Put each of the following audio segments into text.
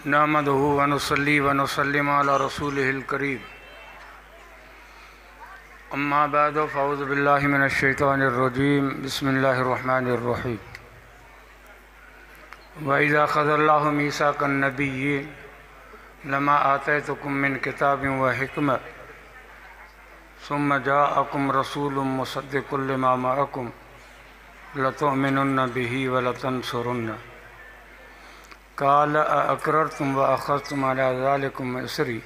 नहमदुहु व नुसल्ली व नुसल्लिमु अला रसूलिहिल करीम। अम्मा बअद फ़अऊज़ु बिल्लाहि मिनश शैतानिर रजीम। बिस्मिल्लाहिर रहमानिर रहीम। व इज़ा ख़ज़ल्लाहु मीसाक़न नबिय्यीन लमा आतैतुकुम मिन किताबिन व हिकमह सुम्मा जाअकुम रसूलुम मुसद्दिक़ुल लिमा मअकुम लतुअमिनुन्न बिही व लतंसुरुन्न क़ाल अअक़ररतुम व अख़ज़्तुम अला ज़ालिकुम इसरी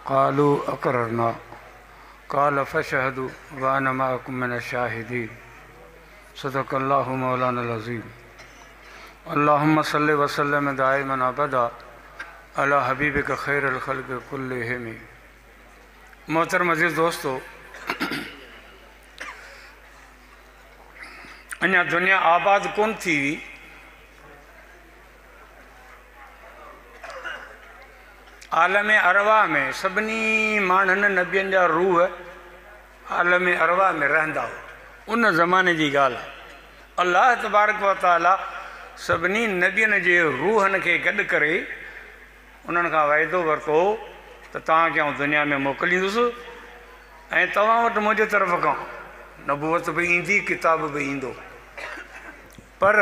क़ालू अक़ररना क़ाल फ़शहदू व अना मअकुम मिनश शाहिदीन। सदक़ल्लाहु मौलानाल अज़ीम। अल्लाहुम्मा सल्लि व सल्लिम दाइमन अबदा अला हबीबिक खैरिल ख़ल्क़ि कुल्लिहिम। मोहतरम अज़ीज़ दोस्तों, अञा दुनिया आबाद कोन थी हुई। आलम अरवा में सभिनी माण्हुनि नबियनि जा रूह आलम अरवा में रहंदा हुआ। उन ज़माने जी ॻाल्हि आहे। अल्लाह तबारक व तआला सभिनी नबियनि जे रूहनि खे गॾु करे उन्हनि खां वाइदो वरितो त तव्हांखे आउं दुनिया में मोकिलींदुसि ऐं तव्हां वटि मुंहिंजे तरफ़ खां नबूवत बि ईंदी, किताब बि ईंदो। पर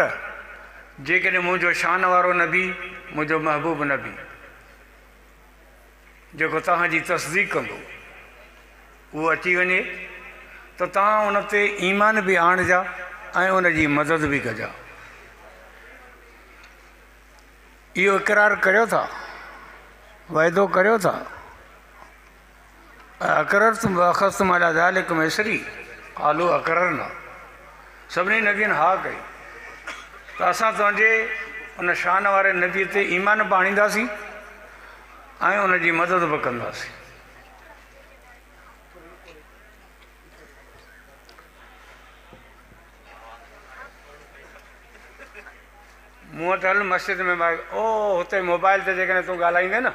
जेकॾहिं मुंहिंजो शान वारो नबी, मुंहिंजो महबूब नबी जेको तव्हांजी तस्दीक़ कंदो, उहो अची वञे त तव्हां उन ते ईमान बि आणिजा ऐं उनजी मदद बि कजा। इहो इक़रार करियो था, वाइदो करियो था। अक़ररतुम व अख़ज़्तुम अला ज़ालिकुम इसरी क़ालू अक़ररना। सभिनी नबियनि हा कई त असां तुंहिंजे उन शान वारे नबीअ ते ईमान बि आणींदासीं ऐं उनजी मदद बि कंदासीं। मूं वटि हल मस्जिद में माइक हुते मोबाइल ते जेकॾहिं तूं ॻाल्हाईंदे न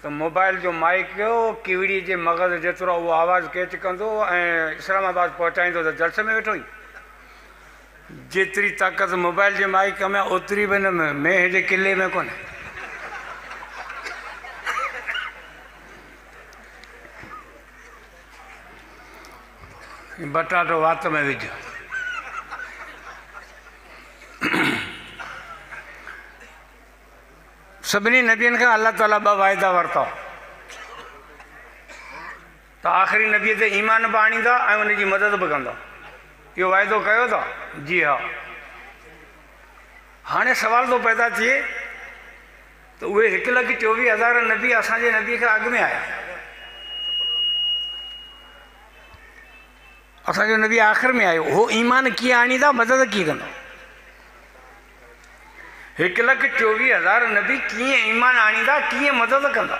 त मोबाइल जो माइक कीवड़ी जे मग़ज़ जेतिरो उहो आवाज़ु कैच कंदो ऐं इस्लामाबाद पहुचाईंदो त जलसे में वेठो ई। जेतिरी ताक़त मोबाइल जे माइक में ओतिरी बि हिन में जे किले में कोन्हे। बटाटो वात में विझ। सभिनी नबियनि खां अल्लाह ताला ॿ वाइदा वरिता त आख़िरी नबीअ ते ईमान बि आणींदा ऐं उनजी मदद बि कंदा। इहो वाइदो कयो था? जी हा। हाणे सवाल थो पैदा थिए त उहे 1,24,000 नबी असांजे नबीअ खां अॻु में आया, असांजो नबी आख़िर में आयो, उहो ईमान कीअं आणींदा, मदद कीअं कंदा? 1,24,000 नबी कीअं ईमान आणींदा, कीअं मदद कंदा?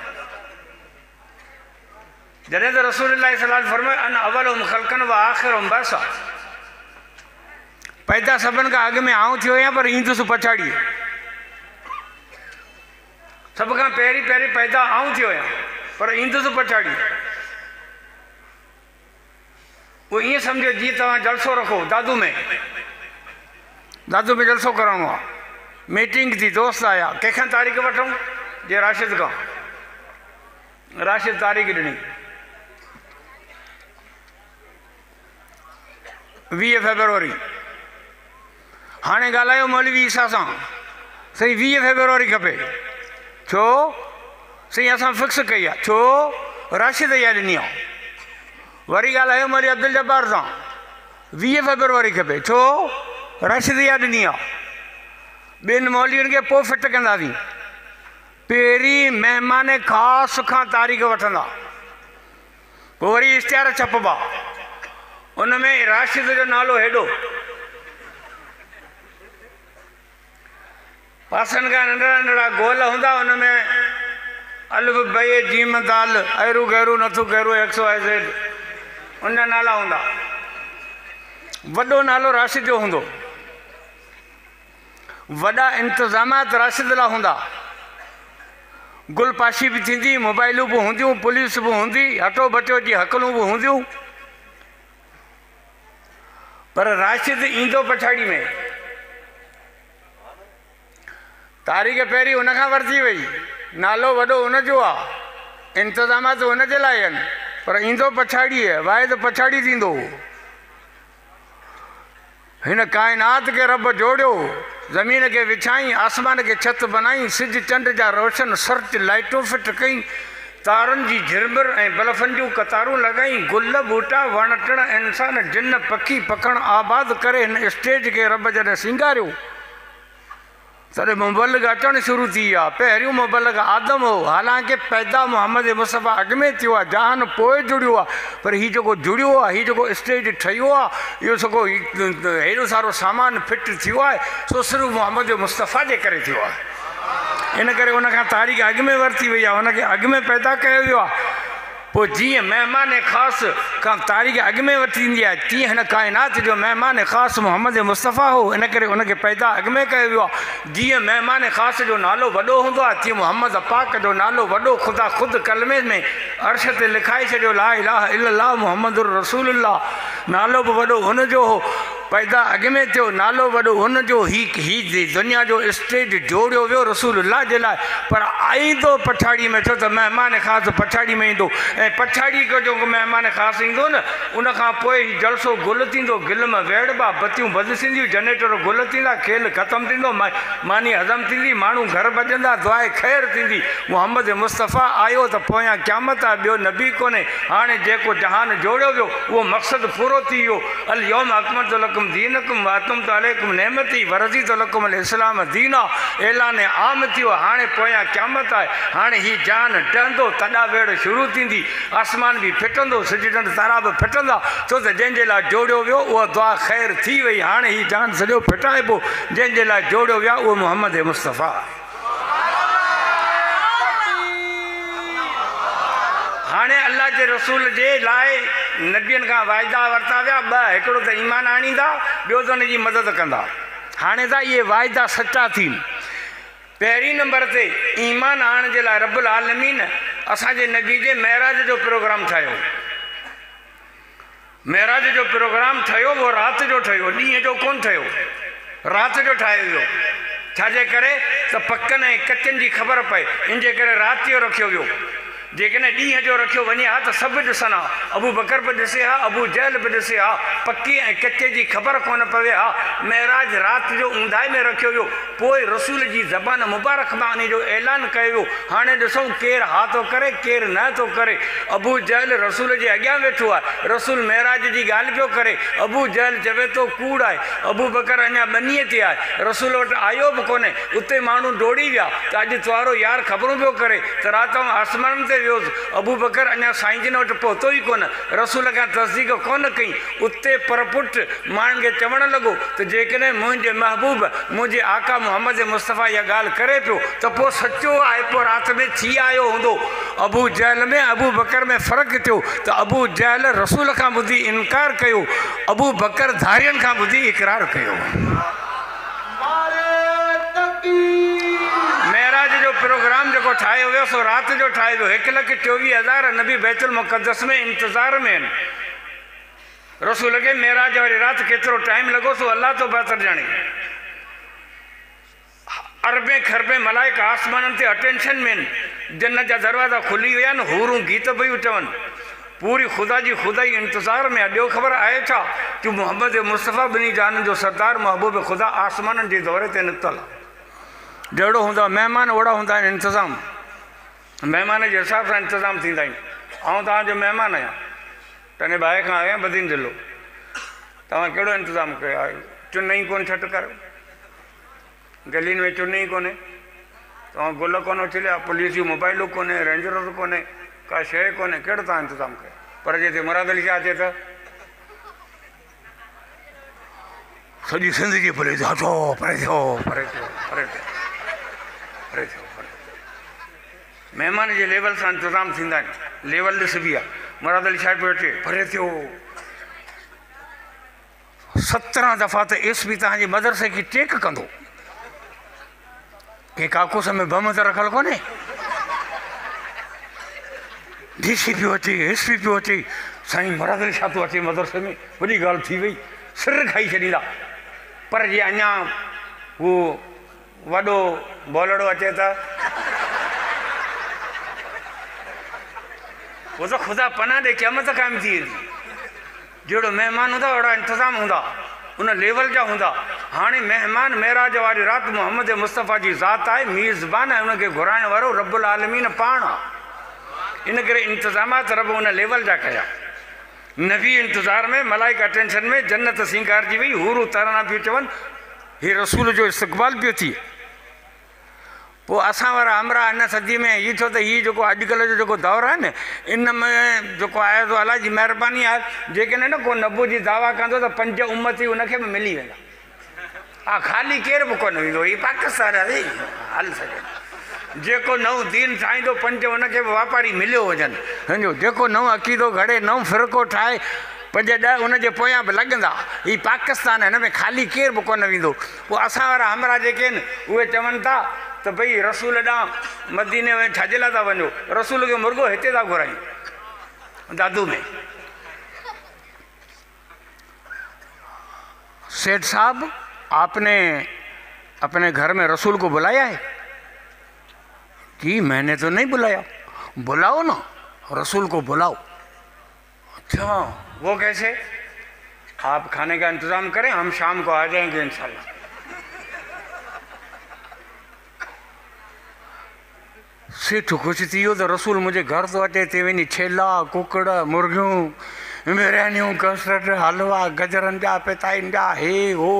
जॾहिं त रसूलुल्लाह सल्लल्लाहु अलैहि वसल्लम फरमायो अन अवलुहुम ख़ल्क़न व आख़िरुहुम बअसा। पैदा सभिनि खां अॻु में आऊं थियो आहियां, पर ईंदुसि पछाड़ी। सभ खां पहिरीं पहिरीं पैदा आऊं थियो आहियां, पर ईंदुसि पछाड़ी। उहो ईअं सम्झो जीअं तव्हां जलसो रखो दादू में जलसो कराइणो आहे, मीटिंग थी, दोस्त आया, कंहिंखां तारीख़ वठूं? जे राशिद खां। राशिद तारीख़ ॾिनी 20 फेब्रुआरी। हाणे ॻाल्हायो मौलवी ईसा सां, साईं 20 फेब्रुआरी खपे। छो? साईं असां फिक्स कई आहे। छो? राशिद इहा ॾिनी आहे। वरी ॻाल्हायो मौलवी अब्दुल जब्बार सां, 20 फेब्रुआरी खपे। छो? राशिद इहा ॾिनी आहे। ॿिनि मौलवियुनि खे पोइ फिट कंदासीं। पहिरीं महिमान ख़ासि खां तारीख़ वठंदा, पोइ वरी इश्तिहार छपबा, उन में राशिद जो नालो हेॾो, पासनि खां नंढड़ा नंढड़ा गोल हूंदा, उन में अलिफ बे जीम दाल ऐरू गैरू नथू गैरू एक्सो एज़ेड उन जा नाला हूंदा। वॾो नालो राशिद जो हूंदो। वॾा इंतज़ामात राशिद लाइ हूंदा। गुलपाशी बि थींदी, मोबाइलूं बि हूंदियूं, पुलिस बि हूंदी, हटो बचो जी हकलूं बि हूंदियूं। पर राशिद ईंदो पछाड़ी में। तारीख़ पहिरीं हुन खां वरिती वई, नालो वॾो हुनजो आहे, इंतज़ामात हुनजे लाइ आहिनि, पर ईंदो पछाड़ी आहे, वाइदो पछाड़ी थींदो। हिन काइनात खे रब जोड़ियो, ज़मीन खे विछाई, आसमान खे छत बनाई, सिज चंड जा रोशन सर्च लाइटूं फिट कई, तारुनि जी झिरमिर ऐं बल्फनि जूं कतारूं लॻाई, गुल ॿूटा वण टिण इंसान जिन पखी पखण आबाद करे हिन स्टेज खे रब जॾहिं सिंगारियो, तॾहिं मुबल्लिग़ अचणु शुरू थी विया। पहिरियों मुबल्लिग़ आदम हो, हालांकि पैदा मोहम्मद मुस्तफ़ा अॻु में थियो आहे, जहान पोइ जुड़ियो आहे, पर हीउ जेको जुड़ियो आहे, हीउ जेको स्टेज ठहियो आहे, इहो सॻो हेॾो सारो सामान फिट थियो आहे, सो सिर्फ़ु मोहम्मद मुस्तफ़ा जे करे थियो आहे। इन करे उनखां तारीख़ अॻु में वरिती वई आहे, हुनखे अॻु में पैदा कयो वियो आहे। पोइ जीअं महिमान ख़ासि खां तारीख़ अॻु में वरिती ईंदी आहे, तीअं हिन काइनात जो महिमान ख़ासि मोहम्मद मुस्तफ़ा हो, इन करे उनखे पैदा अॻु में कयो वियो आहे। जीअं महिमान ख़ासि जो नालो वॾो हूंदो आहे, तीअं मोहम्मद पाक जो नालो वॾो ख़ुदा ख़ुदि कलमे में अर्श ते लिखाए छॾियो, ला इलाहा इल्लल्लाह मुहम्मदुर रसूलुल्लाह, नालो बि वॾो हुनजो हो, पैदा अॻु में थियो, नालो वॾो हुनजो। ही दुनिया जो स्टेज जोड़ियो वियो रसूलुल्लाह जे लाइ, पर ईंदो पछाड़ी में छो त महिमान ख़ासि पछाड़ी में ईंदो, ऐं पछाड़ी जो जेको महिमान ख़ासि ईंदो न, उनखां पोइ ही जलसो गुल थींदो, गिल में वेड़बा, बतियूं बंदि थींदियूं, जनरेटर गुल थींदा, खेल ख़तमु थींदो, मानी हज़म थींदी, माण्हू घर भॼंदा, दुआए ख़ैर थींदी। मोहम्मद मुस्तफ़ा आयो त पोयां क़यामत आहे, ॿियो नबी कोन्हे। हाणे जेको जहान जोड़ियो वियो उहो मक़सदु पूरो थी वियो। अल यौम अकमलतु लकुम दीनकुम व अतममतु अलैकुम नेमती व रज़ीतु लकुम अल इस्लाम दीना, ऐलान आम थियो। हाणे पोयां क़यामत आहे, हाणे ही जान डहंदो, तॾा वेड़ शुरू थींदी, आसमान बि फिटंदो, सिज चंड तारा बि फिटंदा, छो त जंहिंजे लाइ जोड़ियो वियो उहा दुआ ख़ैर थी वई। हाणे ही जान सॼो फिटाइबो, जंहिंजे लाइ जोड़ियो विया उहो मोहम्मद मुस्तफ़ा। हाणे अल्लाह जे रसूल जे लाइ नबियनि खां वाइदा वरिता विया ॿ, हिकिड़ो त ईमान आणींदा, ॿियो त हुनजी मदद कंदा। हाणे त इहे वाइदा सचा थी। पहिरीं नंबर ते ईमान आणण जे लाइ रब्बुल आलमीन असांजे नबी जे महराज जो प्रोग्राम ठाहियो। महराज जो प्रोग्राम ठहियो, उहो राति जो ठहियो, ॾींहं जो कोन ठहियो, राति जो ठाहियो वियो। छाजे करे त पकनि ऐं कचनि जी ख़बर पए, इन जे करे राति जो रखियो वियो। जेकॾहिं ॾींहं जो रखियो वञे हा त सभु ॾिसनि हा, अबू बकर बि ॾिसे हा, अबू जहल बि ॾिसे हा, पकी ऐं कचे जी ख़बर कोन पवे हा। महराज राति जो ऊंदाहि में रखियो वियो, पोइ रसूल जी ज़बान मुबारक मां इन जो ऐलान कयो वियो। हाणे ॾिसूं केरु हा थो करे, केरु न थो करे। अबू जहल रसूल जे अॻियां वेठो आहे, रसूल महराज जी ॻाल्हि पियो करे, अबू जहल चवे थो कूड़ आहे। अबू बकर अञा ॿनीअ ते आहे, रसूल वटि आयो बि कोन्हे। उते माण्हू दौड़ी विया त अॼु तुआरो यार ख़बरूं पियो करे त राति आसमान ते वियोसि। अबू बकर अञा साईं जिन वटि पहुतो ई कोन, रसूल खां तस्दीक कोन कई। उते परपुट माण्हुनि खे चवणु लॻो त जेकॾहिं मुंहिंजे महबूब, मुंहिंजे आका मोहम्मद मुस्तफ़ा इहा ॻाल्हि करे पियो त पोइ सचो आहे, पोइ राति में थी आयो हूंदो। अबू जहल में अबू बकर में फ़र्क़ु थियो त अबू जहल रसूल खां ॿुधी इनकार कयो, अबू बकर धारियनि खां ॿुधी इक़रार कयो। महराज जो प्रोग्राम जेको ठाहियो वियो सो राति जो ठाहियो वियो। 1,24,000 नबी बैतुल मुक़द्दस में इंतज़ार में आहिनि। रसूल खे महराज वारी राति केतिरो टाइम लॻो सो अलाह तो बहितर ॼाणे। अरबे खरबे मलाइक आसमाननि ते अटेंशन में आहिनि, जन्नत जा दरवाज़ा खुली विया आहिनि, हूरूं गीत पियूं चवनि, पूरी ख़ुदा जी ख़ुदा ई इंतज़ार में आहे। ॿियो ख़बर आहे छा कि मोहम्मद मुस्तफ़ा ॿिनी जाननि जो सरदार महबूब ख़ुदा आसमाननि जे दौरे ते निकितल आहे। जहिड़ो हूंदो आहे महिमान ओड़ा हूंदा आहिनि इंतज़ाम, महिमान जे हिसाब सां इंतज़ाम थींदा आहिनि। आउं तव्हांजो महिमान आहियां, तॾहिं ॿाहिरि खां आहियां बदीन ज़िलो, तव्हां कहिड़ो इंतज़ाम कयो आहे? चुन ई कोन छट करो, गलियुनि में चुन ई कोन्हे, तव्हां गुल कोन उछलिया, पुलिस जूं मोबाइलूं कोन्हे, रेंजर कोन्हे, का शइ कोन्हे, कहिड़ो तव्हां इंतज़ाम कयो? पर जिते मुराद अली शाह अचे त सॼी सिंध जी पुलिस हटो, परे थियो, परे थियो, परे थियो, परे थियो। महिमान जे लेवल सां इंतज़ाम थींदा आहिनि। लेवल ॾिसबी आहे, मुराद अली शाह पियो अचे, परे थियो। 17 दफ़ा त एसपी तव्हांजे मदरसे खे चेक कंदो, के काकूस में बम त रखियलु कोन्हे। डीसी पियो अचे, एसपी पियो अचे, साईं मुराद अली शाह थो अचे मदरसे में, वॾी ॻाल्हि थी वई, सिर खाई छॾींदा। पर जे अञा उहो वॾो बोलड़ो अचे त वो तो खुदा पना दे क़यामत क़ाइम थी वेंदी। जहिड़ो महिमान हूंदा अहिड़ा इंतज़ाम हूंदा, उन लेवल जा हूंदा। हाणे महिमान मेराज वारी राति मोहम्मद मुस्तफ़ा जी ज़ात आहे, मीज़बान आहे, उनखे घुराइण वारो रब्बुल आलमीन पाण आहे। इन करे इंतज़ामात रब उन लेवल जा कया। नबी इंतज़ार में, मलाइका टेंशन में, जन्नत सिंगारजी वई, हूरूं तराना पियूं चवनि, हीउ रसूल जो इस्तक़बाल पियो थिए। पोइ असां वारा हमरा हिन सदी में हीअ छो त हीअ जेको अॼुकल्ह जो जेको दौरु आहे न, इन में जेको आहे तो अलाह जी महिरबानी आहे, जेकॾहिं न को नबो जी दावा कंदो त 5 उम्मती उनखे बि मिली वेंदा। हा, ख़ाली केरु बि कोन ईंदो, हीअ पाकिस्तान आहे हल सघे। जेको नओं दीन ठाहींदो 5 उनखे बि वापारी मिलियो हुजनि, सम्झो। जेको नओं अक़ीदो घड़े, नओं फ़िरक़ो ठाहे, 5 10 उनजे पोयां बि लॻंदा। हीअ पाकिस्तान आहे, हिन में ख़ाली केरु बि कोन वेंदो। पोइ असां वारा हमरा जेके आहिनि उहे चवनि था त भई रसूल ॾांहुं मदीने में छाजे लाइ था वञो, रसूल खे मुर्गो हिते था घुरायूं दादू में। सेठ साहब, आपने अपने घर में रसूल को बुलाया है? कि मैंने तो नहीं बुलाया। बुलाओ ना, रसूल को बुलाओ। अच्छा, वो कैसे? आप खाने का इंतज़ाम करें, हम शाम को आ जाएंगे इंशाल्लाह। सेठ खुश थी वियो त रसूल मुंहिंजे घर थो अचे। ते वञी छेला, कुकड़, मुर्गियूं, बिरयानियूं, कसरत, हलवा, गजरनि जा, पिताईनि जा, हे हो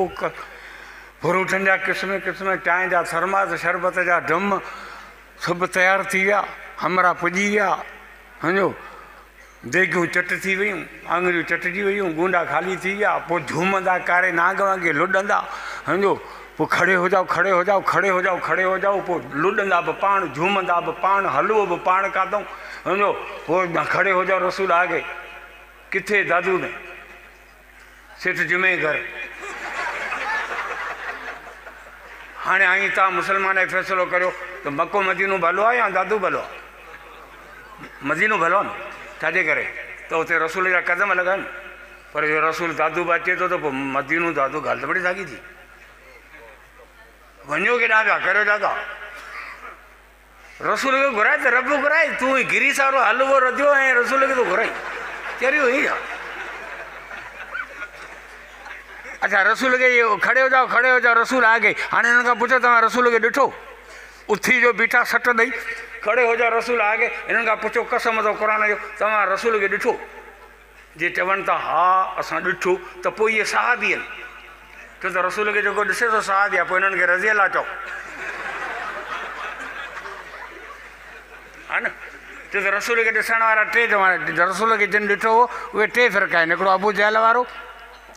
फ्रूटनि जा क़िस्म क़िस्म, चांहि जा थर्मास, शरबत जा ड्रम, सभु तयारु थी विया। हमरा पुॼी विया, सम्झो। देगियूं चट थी वियूं, आङुरियूं चटिजी वियूं, गुंडा ख़ाली थी विया। पोइ झूमंदा, कारे नाग वांगे लुॾंदा, सम्झो। पोइ खड़े हो जाओ, खड़े हो जाओ, खड़े हो जाओ, खड़े हो जाओ। पोइ लुॾंदा बि पाण, झूमंदा बि पाण, हलवो बि पाण खाधऊं, सम्झो। पोइ खड़े हो जाओ, रसूल आ गए। किथे? दादू में। सेठ जुमे घर। हाणे आई तव्हां मुसलमान फ़ैसिलो करियो त मको मदीनो भलो आहे या दादू भलो आहे? मदीनो भलो आहे न। छाजे करे? त उते रसूल जा क़दम लॻनि। पर जो रसूल दादू बि अचे थो त पोइ मदीनो दादू ॻाल्हि त बड़ी साॻी थी। वञो केॾां पिया, करियो छा था? रसूल खे घुराए त रब घुराए, तूं गिरी सारो हलवो रधियो ऐं रसूल खे तो घुराई, चरियो ई आहे। अच्छा, रसूल खे खड़े हो जाओ, खड़े हो जाओ, रसूल आ गए। हाणे हिननि खां पुछो, तव्हां रसूल खे ॾिठो? उथी जो बीठा सट ॾेई, खड़े हो जाओ, रसूल आ गए। हिननि खां पुछो कसम अथव क़ुरान जो, तव्हां रसूल खे ॾिठो? जे चवनि था हा असां ॾिठो, त पोइ इहे सहाबी आहिनि। छो त रसूल खे जेको ॾिसे थो सहाबी आहे, पोइ हिननि खे रज़ी अला चओ, हा न। छो त रसूल खे ॾिसण वारा 3 चवण, रसूल खे जिन ॾिठो हो उहे 3 फ़िरक़ा आहिनि। हिकिड़ो अबू जहल वारो,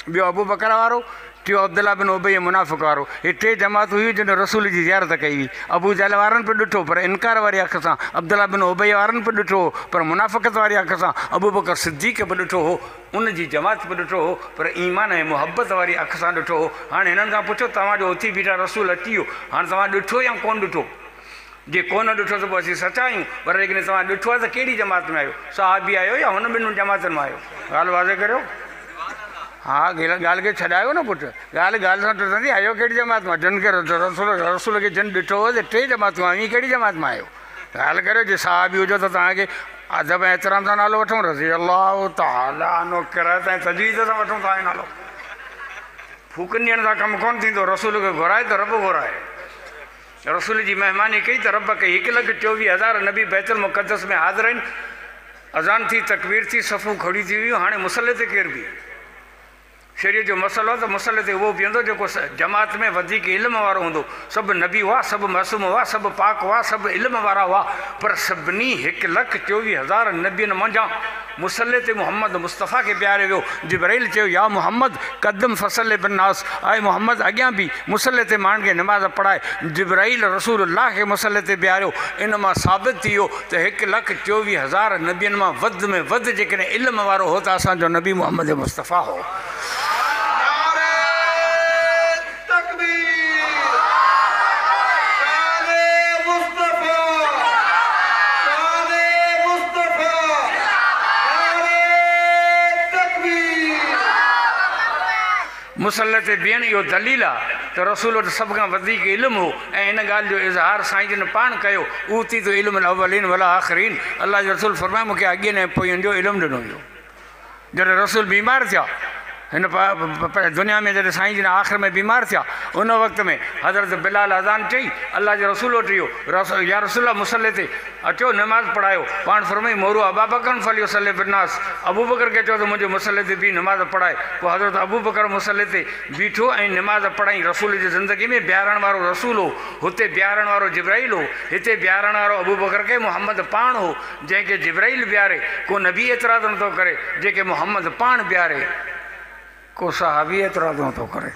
ॿियो अबू बकर वारो, टियों अब्दुल्ला बिन उबई मुनाफ़िक़ वारो। हे 3 जमात हुई जिन रसूल जी ज़ियारत कई हुई। अबू जहल वारनि बि ॾिठो पर इनकार वारी अख सां, अब्दुल्ला बिन उबई वारनि बि ॾिठो पर मुनाफ़िक़त वारी अख सां, अबू बकर सिद्दीक़ बि ॾिठो हो, उन जी जमात बि ॾिठो हो पर ईमान ऐं मुहबत वारी अख सां ॾिठो हो। हाणे हिननि खां पुछो, तव्हांजो उथी बीठा रसूल अची वियो, हाणे तव्हां ॾिठो या कोन ॾिठो? जे कोन ॾिठो त पोइ असीं सचा आहियूं, पर लेकिन तव्हां ॾिठो आहे त कहिड़ी जमात में आहियो? सहाबी आहियो या हुन 2 जमातनि में आहियो? ॻाल्हि वाज़े करियो। हा, ॻाल्हि खे छॾायो न पुटु, ॻाल्हि सां टुटंदी। आयो कहिड़ी जमात मां? जिन खे रसूल खे जिन ॾिठो हो त 3 जमातूं आहियूं, कहिड़ी जमात मां आहियो? ॻाल्हि करियो। जे सहाबी हुजो त तव्हांखे अदब ऐं एतिराम सां नालो वठूं, रज़ी अलाह ताला नो किरायत ऐं तजवीज़ सां वठूं तव्हांजो नालो। फूकनि ॾियण सां कमु कोन थींदो। रसूल खे घुराए त रब घुराए। रसूल जी महिमानी कई त रब कई। 1,24,000 नबी बैतुल मुक़द्दस में हाज़िर आहिनि। अज़ान थी, तकबीर थी, सफ़ूं खड़ी थी वियूं। हाणे मुसले ते केरु बि शरीयत जो मसइलो आहे त मुसले ते उहो बीहंदो जेको जमात में वधीक इल्म वारो हूंदो। सभु नबी हुआ, सभु मासूम हुआ, सभु पाक हुआ, सभु इल्म वारा हुआ, पर सभिनी 1,24,000 नबियनि मंझां मुसले ते मोहम्मद मुस्तफ़ा खे प्यारे वियो। जिब्राइल चयो, या मोहम्मद क़दम फ़सल बिन्नास, आए मोहम्मद अॻियां बि मुसले ते माण्हुनि खे नमाज़ पढ़ाए। जिब्राइल रसूलुल्लाह खे मुसले ते प्यारियो। इन मां साबित थी वियो त 1,24,000 नबियनि मां वधि में वधि जेकॾहिं इल्म वारो हो त असांजो नबी मोहम्मद मुस्तफ़ा हो। मुसले ते बीहण इहो दलील आहे त रसूल वटि सभ खां वधीक इल्मु हो ऐं इन ॻाल्हि जो इज़हार साईं जिन पाण कयो। ऊती तो इल्मु अवलीन वला आख़िरीन, अलाह जो रसूल फरमाए मूंखे अॻिए ऐं पोयनि जो इल्मु ॾिनो हुयो। जॾहिं रसूल बीमार थिया हिन दुनिया में, जॾहिं साईं जिन आख़िर में बीमार थिया उन वक़्त में हज़रत बिलाल अज़ान चई अल्लाह जे रसूल वटि इहो या रसूल मुसले ते अचो नमाज़ पढ़ायो। पाण फरमाई मोरू अबा बकर फलियो सले बिनास, अबू बकर खे चयो त मुंहिंजे मुसले ते बि नमाज़ पढ़ाए। पोइ हज़रत अबू बकर मुसले ते बीठो ऐं नमाज़ पढ़ाई। रसूल जी ज़िंदगी में बिहारण वारो रसूल हो, हुते बिहारण वारो जिब्राइल हो, हिते बिहारण वारो अबू बकर खे मोहम्मद पाण हो जंहिंखे जिब्राइल बिहारे। को नबी एतिराज़ नथो करे जेके मोहम्मद पाण बिहारे, को सहाबी एतिराज़ नथो करे।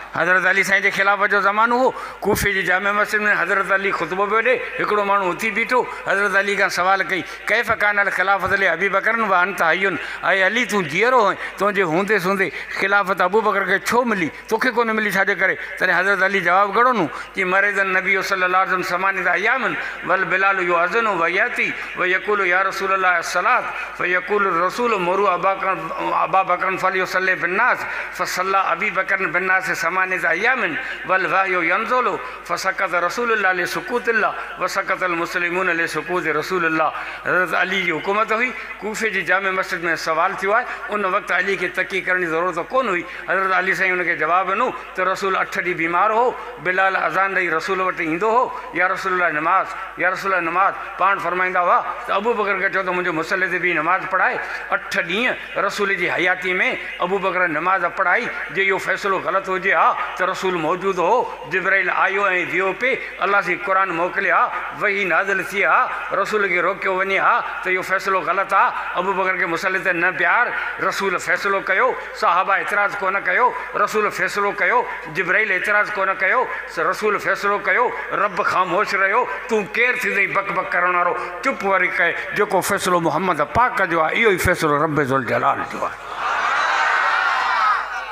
हज़रत अली साईं जे ख़िलाफ़त जो ज़मानो हो, कूफे जी जामे मस्जिद में हज़रत अली ख़ुतबो पियो ॾे। हिकिड़ो माण्हू उथी बीठो, हज़रत अली खां सवाल कई कैफ़ कान ख़िलाफ़त ले अबी बकरन व अंत हयुन, अए अली तूं जीअरो हुई, तुंहिंजे हूंदे सूंदे ख़िलाफ़त अबू बकर खे छो मिली, तोखे कोन मिली छाजे करे? तॾहिं हज़रत अली जवाबु घणो नु कि मरेज़न नबी सल्लल्लाहु अलैहि वसल्लम समानिद अयामन वल बिलाल युअज़िनु व याती व यक़ूलु या रसूल अल्लाह अस्सलात फ यक़ूलु रसूल मोरू अबा बकरन फलियुसल्ली बिन्नास फसल्ला अबी बकरन बिन्नास समानिद अयामन वल वाहयु यंज़ुलु फसकत रसूलुल्लाह ले सुकूतिल्लाह व सकतल मुस्लिमून ले सुकूत रसूलुल्लाह। हज़रत अली जी हुकूमत हुई, कूफे जी जामे मस्जिद में सवाल थियो आहे। उन वक़्तु अली खे तकी करण जी ज़रूरत कोन हुई। हज़रत अली साईं हुनखे जवाबु ॾिनो त रसूल 8 ॾींहं बीमार हो, बिलाल अज़ान ॾेई रसूल वटि ईंदो हो, या रसूलुल्लाह नमाज़ या रसूलुल्लाह नमाज़। पाण फरमाईंदा हुआ त अबू बकर खे चयो त मुंहिंजे मुसले ते बि नमाज़ पढ़ाए। 8 ॾींहं रसूल जी हयाती में अबू बकर नमाज़ पढ़ाई। जे इहो फ़ैसिलो ग़लति हुजे हा त रसूल मौजूदु हो, जिब्राइल आयो ऐं वियो पे, अलाह जी क़ुर मोकिलियो हा, वही नाज़िल थी हा, रसूल खे रोकियो वञे हा त इहो फ़ैसिलो ग़लति आहे। अबू बकर खे मुसले ते न बिहार, रसूल फ़ैसिलो कयो, सहाबा एतिराज़ कोन कयो, रसूल फ़ैसिलो कयो, जिब्राइल एतिराज़ कोन कयो, रसूल फ़ैसिलो कयो, रब ख़ामोश रहियो। तूं केरु थींदई बक बक करण वारो? चुप वरी कए, जेको फ़ैसिलो मोहम्मद पाक जो आहे इहो ई फ़ैसिलो रब ज़ुल जलाल जो आहे।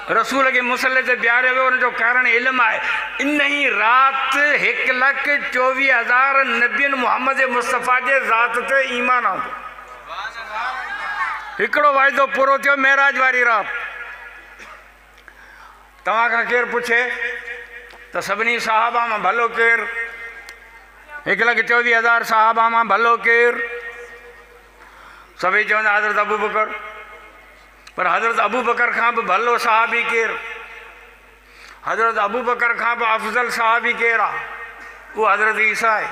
रसूल खे मुसले ते बिहारियो वियो, हुनजो कारण इल्मु आहे। इन ई राति 1,24,000 नबियनि मोहम्मद मुस्तफ़ा जे ज़ात ते ईमान आंदो। हिकिड़ो वाइदो पूरो थियो मेराज वारी राति। तव्हां खां केरु पुछे त सभिनी सहाबा मां भलो केरु? 1,24,000 सहाबा मां भलो केरु? सभई चवंदा हज़रत अबू बकर। पर हज़रत अबू बकर खां बि भलो सहाबी केरु? हज़रत अबू बकर खां बि अफ़ज़ल सहाबी केरु आहे? उहो हज़रत ईसा आहे।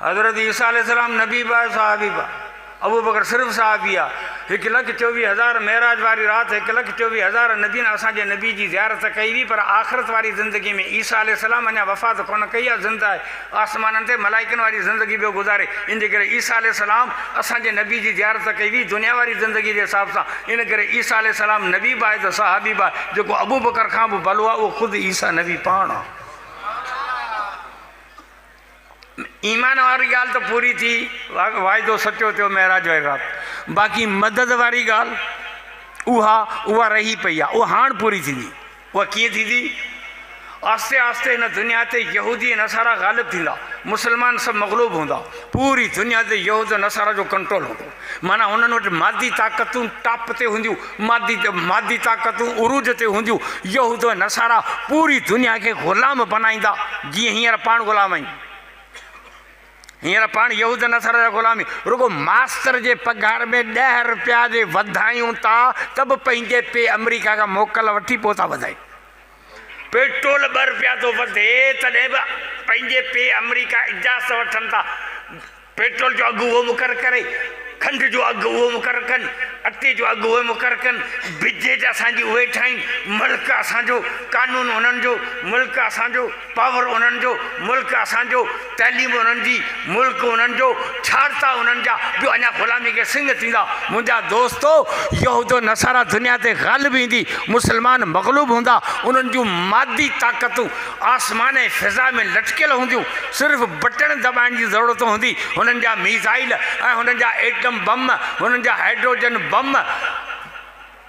हज़रत ईसा अलैहिस्सलाम नबी बि आहे, सहाबी बि आहे। अबू बकर सिर्फ़ु सहाबी आहे। 1,24,000 मेराज वारी राति 1,24,000 नबियनि असांजे नबी जी ज़ियारत कई हुई। पर आख़िरत वारी ज़िंदगी में ईसा अलैहिस्सलाम अञा वफ़ात कोन कई आहे, ज़िंदा आहे, आसमाननि ते मलाइकनि वारी ज़िंदगी पियो गुज़ारे। इन जे करे ईसा अलैहिस्सलाम असांजे नबी जी ज़ियारत कई हुई दुनिया वारी ज़िंदगी जे हिसाब सां। इन करे ईसा अलैहिस्सलाम नबी बि आहे त सहाबी बि आहे। जेको अबू बकर खां बि भलो आहे उहो ख़ुदि ईसा नबी पाण आहे। ईमान वारी ॻाल्हि त पूरी थी, वाइदो सचो थियो मेराज वारी राति। बाक़ी मदद वारी ॻाल्हि उहा रही पई आहे, उहा हाणे पूरी थींदी। उहा कीअं थींदी? आस्ते आस्ते हिन दुनिया ते यहूदी नसारा ग़ालिब थींदा, मुस्लमान सभु मग़लूब हूंदा, पूरी दुनिया ते यहूद नसारा जो कंट्रोल हूंदो। माना हुननि वटि मादी ताक़तूं टॉप ते हूंदियूं, मादी ताक़तूं उरूज ते हूंदियूं। यहूद नसारा पूरी दुनिया खे ग़ुलाम बनाईंदा, जीअं हींअर पाण ग़ुलाम आहियूं। हींअर पाण यहूद नसारा जा ग़ुलामी। रुगो मास्तर जे पघार में 10 रुपया जे वधायूं था त बि पंहिंजे पे अमेरिका खां मोकल वठी पोइ था वधाइनि। पेट्रोल 2 रुपया थो वधे तॾहिं बि पंहिंजे पे अमेरिका इजाज़त वठनि था। पेट्रोल जो अघु उहो मुक़ररु करे, खंड जो अघु उहो मुक़ररु कनि, अटे जो अघु उहे मुक़ररु कनि, बिजेज असांजी उहे ठाहिनि। मुल्क असांजो, कानून उन्हनि जो, मुल्क असांजो, पावर उन्हनि जो, मुल्क असांजो, तइलीम उन्हनि जी, मुल्क उन्हनि जो, छाड़ता उन्हनि जा, ॿियो अञा ग़ुलामी खे सिंग थींदा। मुंहिंजा दोस्तो, यहूद नसारा दुनिया ते ग़ालिब ईंदी, मुस्लमान मग़लूब हूंदा। उन्हनि जूं मादी ताक़तूं आसमान ऐं फ़िज़ा में लटकियल हूंदियूं, सिर्फ़ु बटण दॿाइण जी ज़रूरत हूंदी। हुननि जा मिसाइल ऐं हुननि जा एटम बम, हुननि जा हाइड्रोजन बम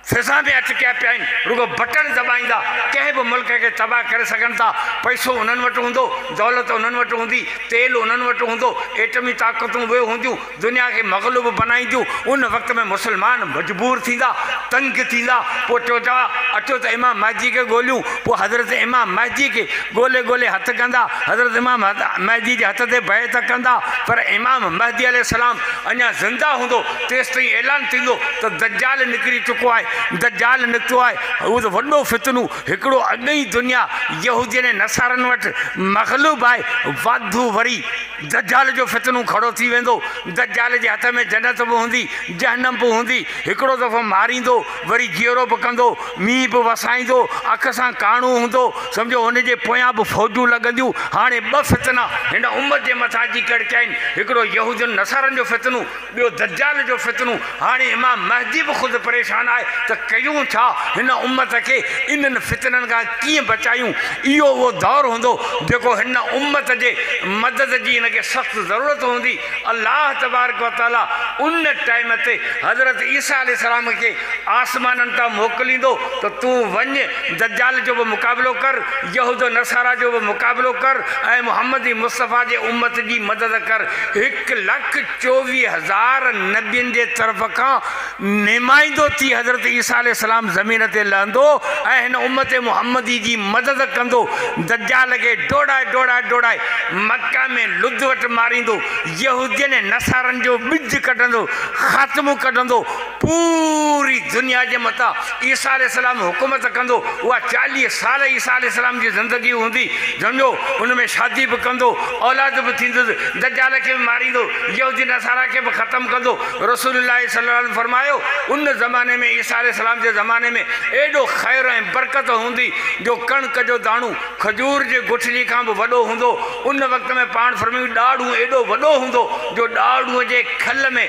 फिजा में अटकिया पिया आहिनि रुगो बटन दबाईंदा कंहिं बि मुल्क खे तबाह करे सघनि था। पैसो उन्हनि वटि हूंदो, दौलत उन्हनि वटि हूंदी, तेल उन्हनि वटि हूंदो, एटमी ताक़तूं उहे हूंदियूं, दुनिया खे मग़लूब बनाईंदियूं। उन वक़्त में मुस्लमान मजबूर थींदा, तंग थींदा। पोइ चवंदा अचो त इमाम महदी खे ॻोल्हियूं। पोइ हज़रत इमाम महदी खे ॻोल्हे ॻोल्हे हथु कंदा, हज़रत इमाम महदी जे हथ ते बैत कंदा। पर इमाम महदी अलैहिस्सलाम अञा ज़िंदा हूंदो तेसि ताईं ऐलान थींदो त दज्जाल निकिरी चुको आहे, दज्जाल निकितो आहे। उहो त वॾो फितनू हिकिड़ो अॻ ई दुनिया यहूदियुनि ऐं नसारनि वटि मग़लूब आहे। वाधू वरी दज्जाल जो फितनू खड़ो थी वेंदो। दज्जाल जे हथ में जन्नत बि हूंदी, जहन्नम बि हूंदी। हिकिड़ो दफ़ो मारींदो, वरी जीअरो बि कंदो, मींहुं बि वसाईंदो, अख सां काणू हूंदो, सम्झो हुनजे पोयां बि फ़ौजूं लॻंदियूं। हाणे ॿ फितना हिन उम्मत जे मथां अची कड़किया आहिनि, हिकिड़ो यहूदियुनि नसारनि जो फितनू, ॿियो दज्जाल जो फितनू। हाणे इमाम महदी बि ख़ुदि परेशान आहे त कयूं छा, हिन उम्मत खे इन्हनि फितननि खां कीअं बचायूं। इहो उहो दौर हूंदो जेको हिन उम्मत जे मदद जी हिनखे सख़्तु ज़रूरत हूंदी। अल्लाह तबारक व तआला उन टाइम ते हज़रत ईसा अलैहिस्सलाम खे आसमाननि तां मोकिलींदो त तूं वञ, दज्जाल जो बि मुक़ाबिलो कर, यहूद नसारा जो बि मुक़ाबिलो कर ऐं मुहम्मदी मुस्तफ़ा जे उम्मत जी मदद कर। 1,24,000 नबियुनि जे तरफ़ खां नुमाइंदो थी हज़रत ईसा अलैहिस्सलाम ज़मीन ते लहंदो ऐं हिन उम्मत मुहम्मदी जी मदद कंदो। दज्जाल खे डोड़ाए डोड़ाए डोड़ाए मक्का में लुद्ध वटि मारींदो, यहूदियुनि ऐं नसारनि जो ॿिज कढंदो, ख़ात्मो कढंदो। पूरी दुनिया जे मथां ईसा अलैहिस्सलाम हुकूमत कंदो। उहा 40 साल ईसा अलैहिस्सलाम जी ज़िंदगी हूंदी, सम्झो हुन में शादी बि कंदो, औलाद बि थींदुसि, दज्जाल खे बि मारींदो, यहूदी नसारा खे बि ख़तमु कंदो। रसूलुल्लाह सल्लल्लाहु अलैहि वसल्लम फरमायो उन ज़माने में ईसा अलैहिस्सलाम जे ज़माने में एॾो ख़ैर ऐं बरकत हूंदी जो कणिक जो दाणो खजूर जे गुठली खां बि वॾो हूंदो। उन वक़्त में पाण फरमायूं ॾाढ़ू एॾो वॾो हूंदो जो ॾाढ़ूअ जे खल में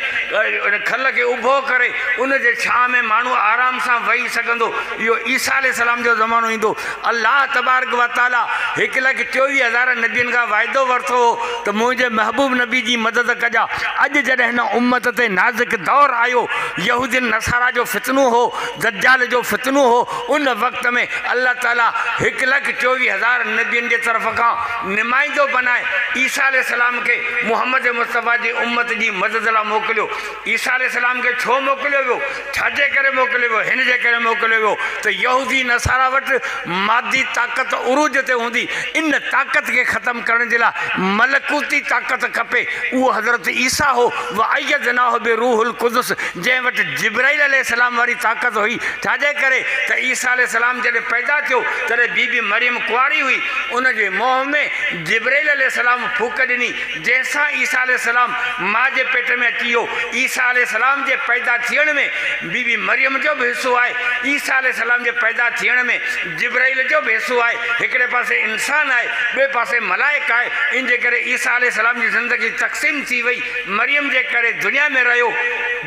खल खे उभो करे उन जे छांव में माण्हू आराम सां वेही सघंदो। इहो ईसा अलैहिस्सलाम जो ज़मानो ईंदो। अल्लाह तबारक व तआला 1,24,000 नबियुनि खां वाइदो वरितो हो त मुंहिंजे महबूब नबी जी मदद कजा। अॼु जॾहिं हिन उम्मत ते नाज़ुक दौर आयो, यहूदियुनि नसारा जो फितनू हो, दज्जाल जो फितनू हो, उन वक़्त में अल्लाह ताला 1,24,000 नबियुनि जे तरफ़ खां नुमाइंदो बनाए ईसा अलैहिस्सलाम खे मुहम्मद मुस्तफ़ा जी उम्मत जी मदद लाइ मोकिलियो। ईसा अलैहिस्सलाम खे छो मोकिलियो वियो, छाजे करे मोकिलियो वियो? हिन जे करे मोकिलियो वियो त यहूदी नसारा वटि मादी ताक़त उरूज ते हूंदी। इन ताक़त खे ख़तमु करण जे लाइ मलकूती ताक़त खपे। उहो हज़रत ईसा हो, वअय्यदनाहु बिरूहुल कुदुस, जंहिं वटि जिब्राइल अलैहिस्सलाम वारी ताक़त हुई। छाजे करे त ईसा अलैहिस्सलाम जॾहिं पैदा थियो तॾहिं बीबी मरियम कुंवारी हुई, उन जे मुंहं में जिब्राइल अलैहिस्सलाम फूक ॾिनी, जंहिंसां ईसा अलैहिस्सलाम माउ जे पेट में अची वियो। ईसा अलैहिस्सलाम जे पैदा थियण में बीबी मरियम जो बि हिसो आहे, ईसा अलैहिस्सलाम जे पैदा थियण में जिब्राइल जो बि हिसो आहे। हिकिड़े पासे इंसान आहे, ॿिए पासे मलाइक आहे। इन जे करे ईसा अलैहिस्सलाम जी ज़िंदगी तक़सीम थी वई। मरियम जे करे दुनिया में रहियो,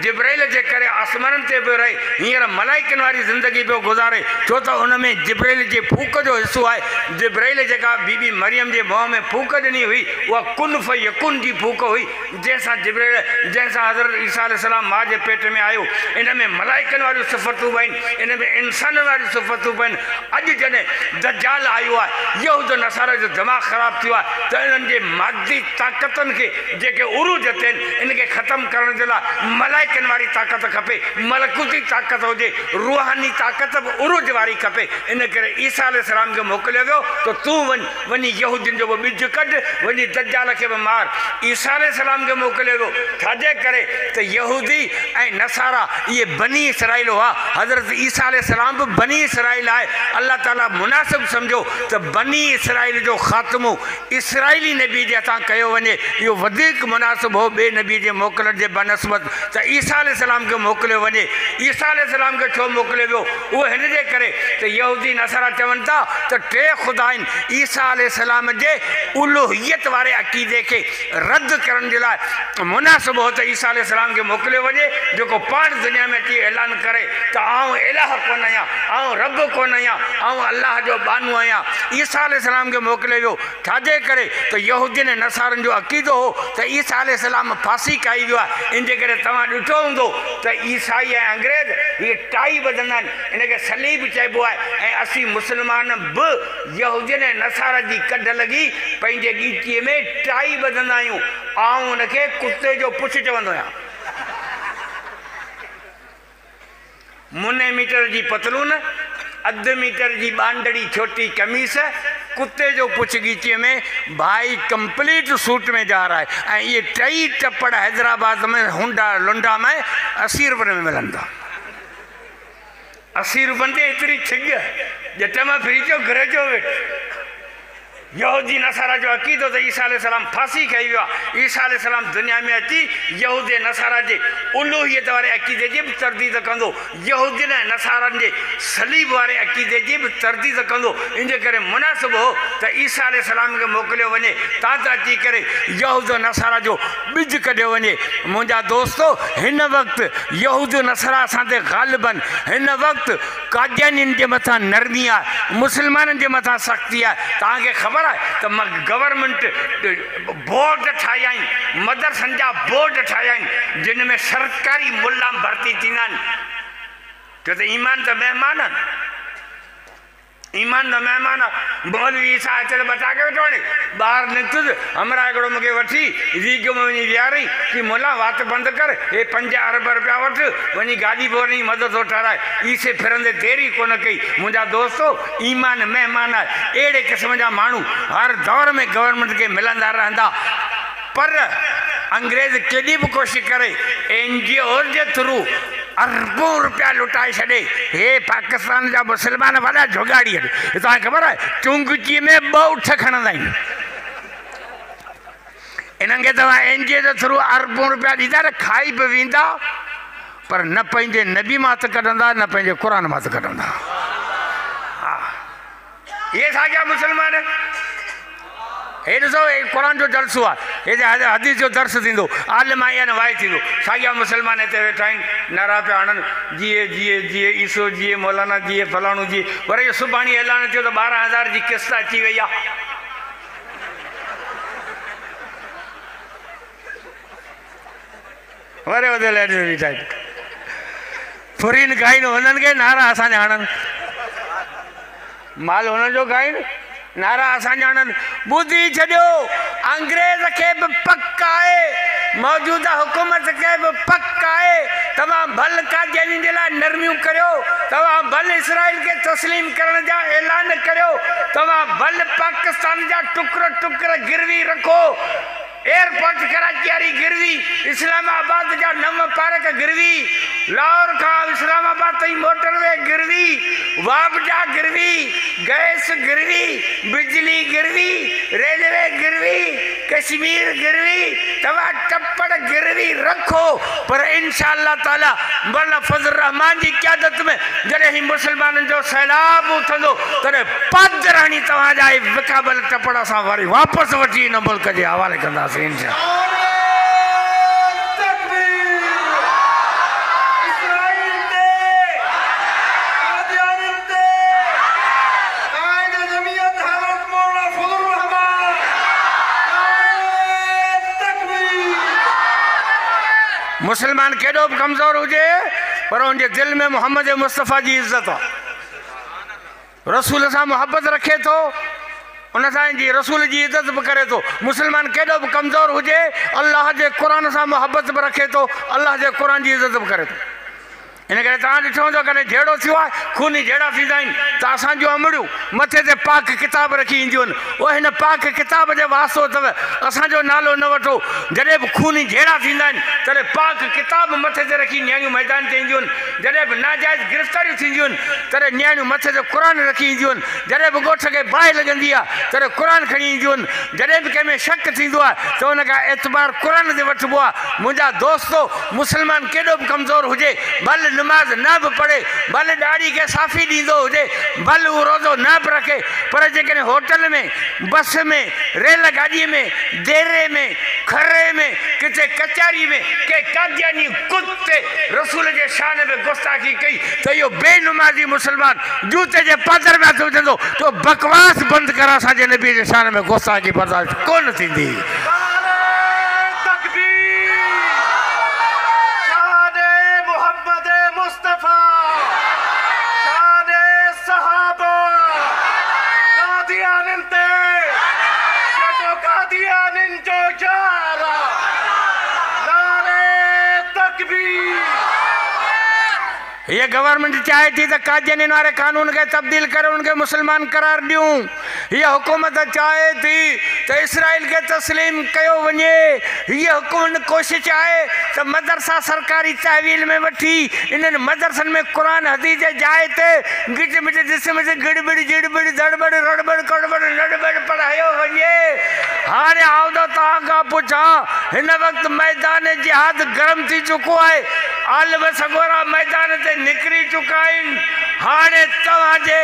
जिब्राइल जे करे आसमाननि ते पियो रहे, हींअर मलाइकनि वारी ज़िंदगी पियो गुज़ारे, छो त उन में जिब्राइल जे फूक जो हिसो आहे। जिब्राइल जेका बीबी मरियम जे मुंहं में फूक ॾिनी हुई उहा कुन फयकुन जी फूक हुई, जंहिंसां जंहिंसां हज़रत ईसा अलैहिस्सलाम माउ जे पेट में आयो। इन में मलाइकनि वारियूं सिफ़तूं बि आहिनि, इन में इंसाननि वारियूं सिफ़तूं बि आहिनि। अॼु जॾहिं दज्जाल आयो आहे, यहूद नसारा जो दिमाग़ ख़राबु थियो आहे त इन्हनि जे मादी ताक़तनि खे जेके उरूज ते आहिनि इनखे ख़तमु करण जे लाइ मलाइकनि वारी ताक़त खपे, मलकूती ताक़त हुजे, रूहानी ताक़त बि उरूज वारी खपे। इन करे ईसा अलैहिस्सलाम खे मोकिलियो वियो त तूं वञी यहूदियुनि जो बि ॿिज कढ, वञी दज्जाल खे बि मार। ईसा अलैहिस्सलाम खे मोकिलियो वियो छाजे करे त यहूदी ऐं नसारा इहे बनी इसराइल हुआ। हज़रत ईसा अलैहिस्सलाम बि बनी इसराइल आहे। अल्लाह ताला मुनासिब सम्झो त बनी इसराइल जो ख़ात्मो इसराइली नबी जे हथां कयो वञे। इहो वधीक मुनासिब हो ॿिए नबी जे मोकिलण जे बनस्बत त ईसा अलैहिस्सलाम खे मोकिलियो वञे। ईसा अलैहिस्सलाम खे छो मोकिलियो वियो? उहो हिन जे करे त यहूदी नसारा चवनि था त 3 ख़ुदा आहिनि। ईसा अलैहिस्सलाम जे उलूहियत वारे अक़ीदे खे रद्द करण जे लाइ मुनासिब हो त ईसा अलैहिस्सलाम खे मोकिलियो वञे, जेको पाण दुनिया में अची ऐलान करे त आउं इलाह कोन आहियां, आउं रब कोन आहियां, आउं अलाह जो बानू आहियां। ईसा अलैहिस्सलाम खे मोकिलियो वियो छाजे करे त यहूदियुनि ऐं नसारनि जो अक़ीदो हो त ईसा अलैहिस्सलाम फांसी कई वियो आहे। इन जे करे तव्हां ॾिठो हूंदो त ईसाई ऐं अंग्रेज़ ये टाई बधंदा आहिनि, इनखे सलीब चइबो आहे। ऐं असीं मुस्लमान बि यहूदियुनि ऐं नसारा जी कढ लॻी पंहिंजे ॻीचीअ में टाई बधंदा आहियूं। आऊं उनखे कुते जो पुछ चवंदो आहियां। मुने मीटर जी पतलून, अधु मीटर जी बांडड़ी छोटी कमीस, कुत्ते जो पुछ ॻीचीअ में, भाई कंप्लीट सूट में जा रहा है। ऐं इहे टई टपड़ हैदराबाद में हुंडा लुंडा में 80 रुपये में मिलंदा। 80 रुपये ते एतिरी छिॻ जट मां फिरी चो घर जो वेठ। यहूदी नसारा जो अक़ीदो त ईसा अलैहिस्सलाम फांसी कई वियो आहे। ईसा अलैहिस्सलाम दुनिया में अची यहूदी नसारा जे उलूहियत वारे अक़ीदे जी बि तरदीद कंदो, यहूदियुनि ऐं नसारनि जे सलीब वारे अक़ीदे जी बि तरदीद कंदो। इन जे करे मुनासिबु हो त ईसा अलैहिस्सलाम खे मोकिलियो वञे, तां अची करे यहूद नसारा जो ॿिज कढियो वञे। मुंहिंजा दोस्तो, हिन वक़्तु यहूद नसारा असां ते ग़ालिबन, हिन वक़्तु कादियानियुनि जे मथां नरमी आहे, मुस्लमाननि जे मथां सख़्ती आहे। तव्हांखे ख़बर त गवर्नमेंट बोर्ड ठाहिया आहिनि, मदरसनि जा बोर्ड ठाहिया आहिनि, जिन में सरकारी मुल्ला भर्ती थींदा आहिनि। छो त ईमान त महिमान आहे, ईमान त महिमान आहे। मौलवी ईसा अचे त बचा के वेठो वञे, ॿाहिरि निकितुसि, हमरा हिकिड़ो मूंखे वठी रीग में वञी विहारई कि मुला वात बंदि कर, हे 5 अरब रुपया वठि, वञी गाॾी बोरणी मदद थो ठाराए। ईसे फिरंदे देरी कोन कई। मुंहिंजा दोस्तो, ईमान महिमान आहे। अहिड़े क़िस्म जा माण्हू हर दौर में गवर्नमेंट खे मिलंदा रहंदा, पर अंग्रेज़ केॾी बि कोशिशि करे NGO जे थ्रू अरबों रुपया लुटाए छॾे। हे पाकिस्तान जा मुस्लमान वॾा जोगाड़ी आहिनि। तव्हांखे ख़बर आहे चुंगचीअ में 2 उठ खणंदा आहिनि। इन्हनि खे तव्हां NGO जे थ्रू अरबों रुपया ॾींदा त खाई बि वेंदा, पर न पंहिंजे नबी मां त कढंदा, न पंहिंजे क़ुर मां त कढंदा। हा, इहे साॻिया मुस्लमान। हे ॾिसो, क़ुर जो दर्स आहे, हे हदीस जो दर्स थींदो, आलिम या वाई थींदो, साॻिया मुस्लमान हिते वेठा आहिनि, नारा पिया हणनि, जीए जीए जीए ईसो जीए, मौलाना जीए, फलाणो जीए। वरी सुभाणे ऐलान थियो त 12,000 जी किस्त अची वई आहे। वरे फुरीन गाइनि हुननि खे, नारा असांजा हणनि, माल हुननि जो गाइनि, नारा असांजा हणनि। ॿुधी छॾियो, अंग्रेज़ खे बि पक आहे, मौजूदा हुकूमत खे बि पक आहे। तव्हां भल कादियानी जे लाइ नरमियूं करियो, तव्हां भल इसराइल खे तस्लीम करण जा ऐलान करियो, तव्हां भल पाकिस्तान जा टुकर टुकर गिरवी रखो, एयरपोर्ट कराची वारी गिरवी, इस्लामाबाद जा 9 पार्क गिरवी, लाहौर खां इस्लामाबाद ताईं मोटरवे गिरवी, वाबजा गिरवी, गैस गिरवी, बिजली गिरवी, रेलवे गिरवी, कश्मीर गिरवी, तव्हां टपड़ गिरवी रखो। पर इंशाअल्लाह ताला मौलाना फज़ल रहमान जी क़यादत में जॾहिं ही मुस्लमाननि जो सैलाब उथंदो, तॾहिं पादराणी तव्हांजा विकाबल टपड़ असां वरी वापसि वठी हिन मुल्क जे हवाले कंदासीं। मुसलमान केॾो बि कमज़ोर हुजे, पर उनजे दिलि में मोहम्मद मुस्तफ़ा जी इज़त आहे, रसूल सां मुहबत रखे थो, उन सां जी रसूल जी इज़त बि करे थो। मुस्लमान केॾो बि कमज़ोर हुजे, अल्लाह जे क़ुर सां मुहबत बि रखे थो, अल्लाह जे क़ुर जी इज़त बि करे थो। इन करे तव्हां ॾिठो हूंदो, कॾहिं जहिड़ो थियो आहे, खूनी जहिड़ा थींदा आहिनि त असांजूं अमड़ियूं मथे ते पाक किताब रखी ईंदियूं आहिनि। उहे हिन पाक किताब जे वास्तो अथव, असांजो नालो न वठो। जॾहिं बि खूनी जहिड़ा थींदा आहिनि, तॾहिं पाक किताब मथे ते रखी न्याणियूं मैदान ते ईंदियूं आहिनि। जॾहिं बि नाजाइज़ गिरफ़्तारियूं थींदियूं आहिनि, तॾहिं न्याणियूं मथे ते क़ुर रखी ईंदियूं आहिनि। जॾहिं बि ॻोठ खे बाहि लॻंदी आहे, तॾहिं क़ुर खणी ईंदियूं आहिनि। जॾहिं बि कंहिंमें शक थींदो आहे, त हुन खां एतबार क़ुर ते वठिबो आहे। मुंहिंजा दोस्तो, मुस्लमान केॾो बि कमज़ोर हुजे, भले नमाज़ न बि पढ़े, भले ॾाढ़ी खे साफ़ी ॾींदो हुजे, भले उहो रोज़ो न बि रखे, पर जेकॾहिं होटल में, बस में, रेल गाॾीअ में, देरे में, खरे में, किथे कचहरी में के कादियानी कुते रसूल जे शान में गुस्ताखी कई, त इहो बेनुमाज़ी मुस्लमान जूते जे पादर में हथ विझंदो, तो बकवास बंदि कर, असांजे नबी जे शान में गुस्ताखी बर्दाश्त कोन थींदी। मुस्तफा ये गवर्नमेंट चाहे थी तो कादियानी वारे कानून के तब्दील करे उनके मुसलमान करार ॾियूं। ये हुकूमत चाहे थी तो इसराइल के तस्लीम कयो वञे। ये हुकूमत कोशिश आहे तो मदरसा सरकारी तहवील में वठी इन्हनि मदरसन में कुरान हदीस जे जाइ ते गिट मिट जिस्म से गिड़बड़ी जिड़बड़ी दड़बड़ रड़बड़ कड़बड़ लड़बड़ पढ़ायो वञे। हाणे आवदो तव्हां खां पुछां, हिन वक़्तु मैदान जिहाद गरम थी चुको आहे। आलम सगोरा मैदान ते निकिरी चुका आहिनि। हाणे तव्हांजे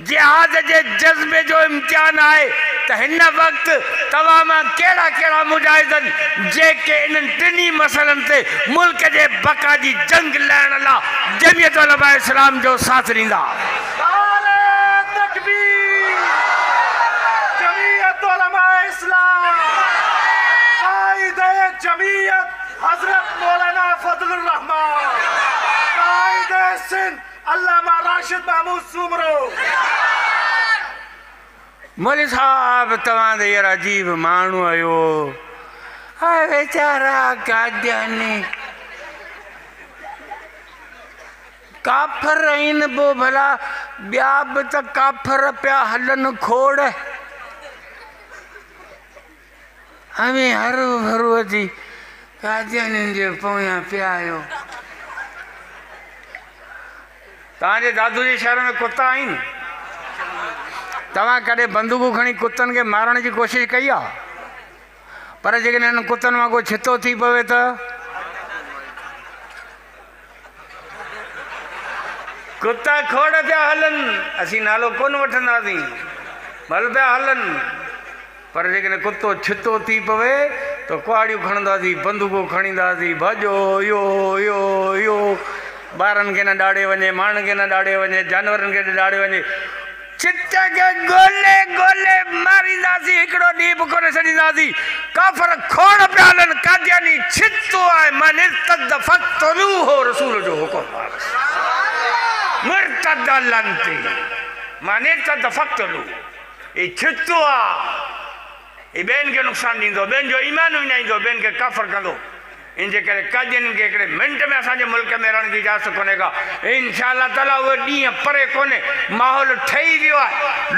जिहाद जे जज़्बे जो इम्तिहान आहे त हिन वक़्तु तव्हां मां कहिड़ा कहिड़ा मुजाहिदन जेके इन्हनि टिनी मसइलनि ते मुल्क जे बका जी जंग लड़ण लाइ जमियत उलमा इस्लाम जो साथ ॾींदा। जमियत उलमा इस्लाम, कायदे जमियत हजरत मौलाना फजलुर रहमान, कायदे सिंध अल्लामा राशिद महमूद सुमरो। मौलवी साहब तव्हां त यार अजीब माण्हू आहियो। हाय वेचारा कादियानी काफर आहिनि, पोइ भला ॿिया बि त काफर पिया हलनि खोड़। हमें हरू भरू अची कादियानी जे पोयां पिया आहियो। तव्हांजे दादू जे शहर में कुता आहिनि? तव्हां कॾहिं बंदूकूं खणी कुतनि खे मारण जी कोशिशि कई आहे? पर जेकॾहिं हिननि कुतनि मां को छितो थी पवे त कुता खोड़ पिया हलनि, असीं नालो कोन वठंदासीं, भल पिया हलनि। पर जेकॾहिं कुतो छितो थी पवे त कुहाड़ियूं खणंदासीं, बंदूकूं खणींदासीं, भॼो यो यो यो। ॿारनि खे न ॾाड़े वञे, माण्हुनि खे न ॾाड़े वञे, जानवरनि खे न ॾाड़े वञे। चिट खे ॻोल्हे ॻोल्हे मारींदासीं, हिकिड़ो ॾींहुं बि कोन छॾींदासीं। काफ़र खोड़ पिया हलनि, कादियानी छितो आहे। मन इर्तद फक़्तलूहु, रसूल जो हुकुम आहे। मुर्तद लंती मन इर्तद फक़्तलूहु, ही छितो आहे। ही ॿियनि खे नुक़सानु ॾींदो, ॿियनि जो ईमान विञाईंदो, ॿियनि खे काफ़र कंदो। इन जे करे कादियानी खे हिकिड़े मिंट में असांजे मुल्क में रहण जी इजाज़त कोन्हे का। इंशाअल्लाह ताला उहे ॾींहं परे कोन्हे। माहौल ठही वियो आहे,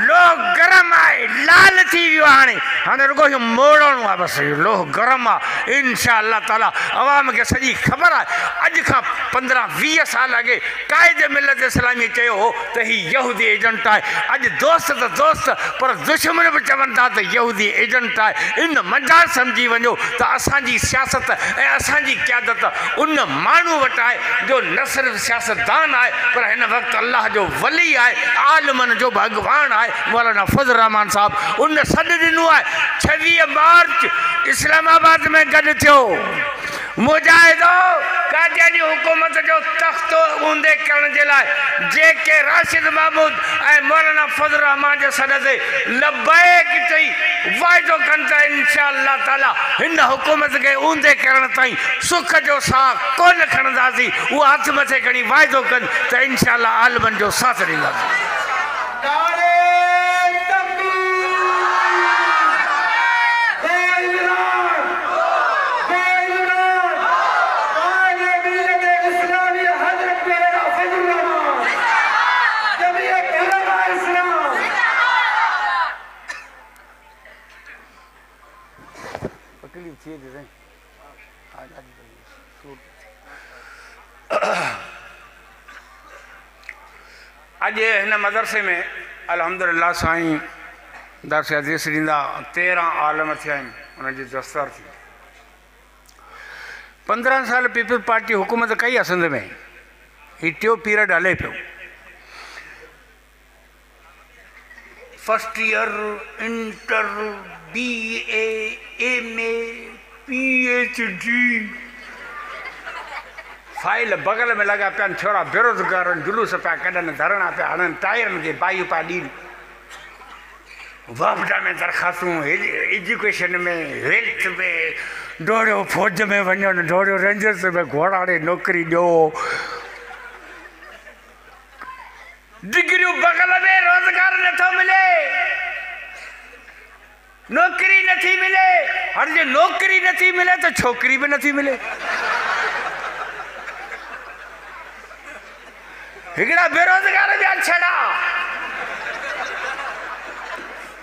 लोह गरम आहे, लाल थी वियो आहे। हाणे रुगो इहो मोड़णो आहे, बसि लोह गरम आहे। इंशाअल्लाह ताला अवाम खे सॼी ख़बर आहे। अॼु खां 15-20 साल अॻे काइदे मिलत इस्लामी चयो हो त हीउ यहूदी एजेंट आहे। अॼु दोस्त त दोस्त, पर दुश्मन बि चवनि था त यहूदी एजेंट आहे। इन मज़ाक सम्झी वञो त असांजी सियासत ऐं असांजी क़यादत उन माण्हू वटि आहे जो न सिर्फ़ु सियासतदान आहे, पर हिन वक़्तु अल्लाह जो वली आहे, आलमनि जो भॻवान आहे। मौलाना फज़ल रहमान साहब उन सॾु ॾिनो आहे। 26 मार्च इस्लामाबाद में गॾु थियो। मुजाहिदो कादियानी हुकूमत जो तख़्तो ऊंधे करण जे लाइ जेके राशिद महमूद ऐं मौलाना फज़ल रहमान जे सॾ ते लबैक चई वाइदो कनि था, इंशाअल्लाह ताला हिन हुकूमत खे ऊंधे करण ताईं सुख जो साह कोन खणंदासीं। उहा हथ मथे खणी वाइदो कनि त इंशाअल्लाह आलमनि जो साथ ॾींदासीं। अॼु हिन मदरसे में अल्हम्दुलिल्लाह साईं दर्स हदीस ॾींदा 13 आलम थिया आहिनि, उनजी दस्तर थी। 15 साल पीपल्स पार्टी हुकूमत कई आहे सिंध में। हीउ टियों पीरियड हले पियो। First year, inter, BA, MA, PhD file बगल में लगा पिया। छोरा बेरोज़गार जुलूस पिया कढनि, धरणा पिया हणनि, टायरनि खे बाहियूं पिया ॾीनि। वापडा में दरख़्वास्तूं, एजुकेशन में, हेल्थ में, दौड़ियो फौज में वञनि, दौड़ियो रेंजर्स में, घोड़ाड़े नौकिरी ॾियो। डिग्रियूं बगल में, रोज़गार नथो मिले, नौकरी नथी मिले। हाणे जे नौकरी नथी मिले त छोकिरी बि नथी मिले। हिकिड़ा बेरोज़गार ॿिया छड़ा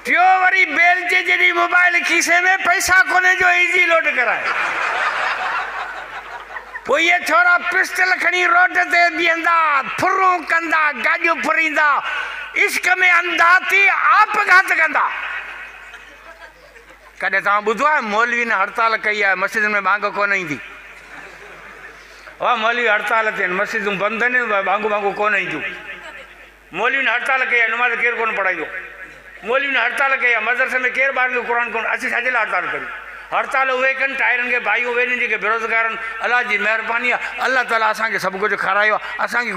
टियों वरी बेलचे जॾहिं मोबाइल खीसे में पैसा कोन्हे जो इज़ी लोड कराए पोइ इहे छोरा पिस्टल खणी रोड ते बीहंदा फुरूं कंदा गाॾियूं फुरींदा इश्क में अंधा थी आपघात कंदा। कॾहिं तव्हां ॿुधो आहे मौलवी ने हड़ताल कई आहे मस्जिद में बांग कोन ईंदी? वाह मौलवी हड़ताल थियनि मस्जिदूं बंदि आहिनि बांगू बांगू कोन ईंदियूं। मौलवी ने हड़ताल कई आहे नमाज़ केरु कोन पढ़ाईंदो। मौलवी ने हड़ताल कई आहे मदरसे में केरु ॿारनि खे क़ुर कोन। असीं छाजे लाइ हड़ताल कयूं? हड़ताल उहे कनि टायरनि खे भाई उहे जेके बेरोज़गार आहिनि। अलाह जी महिरबानी आहे अलाह ताला असांखे सभु कुझु खारायो आहे असांखे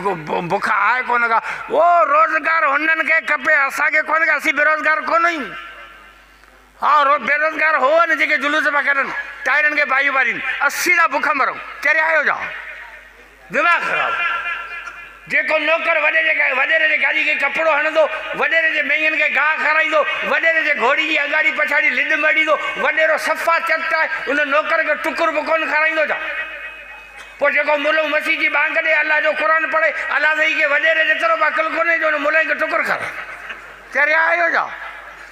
बुख आहे कोन का उहो रोज़गार हुननि खे खपे असांखे कोन का असीं बेरोज़गार कोन आहियूं। हा बेरोज़गार हो न जेके जुलूस पिया कनि टायरनि खे भाई वारीनि असीं था बुख मरूं चरियायो जा दिमाग़ ख़राबु। जेको नौकर वॾेरे जे गाॾी खे कपिड़ो हणंदो वॾेरे जे मेंहनि खे गाह खाराईंदो वॾेरे जे घोड़ी जी अगाड़ी पछाड़ी लिड मड़ींदो वॾेरो सफ़ा चट आहे उन नौकर खे टुकुर बि कोन खाराईंदो छा? पोइ जेको मुलो मसीह जी बांग ॾे अलाह जो क़ुर पढ़े अलाह साईं खे वॾेरे जेतिरो बि अकुलु कोन्हे जो उन मुले खे टुकुर खाराए चरिया आहियो छा?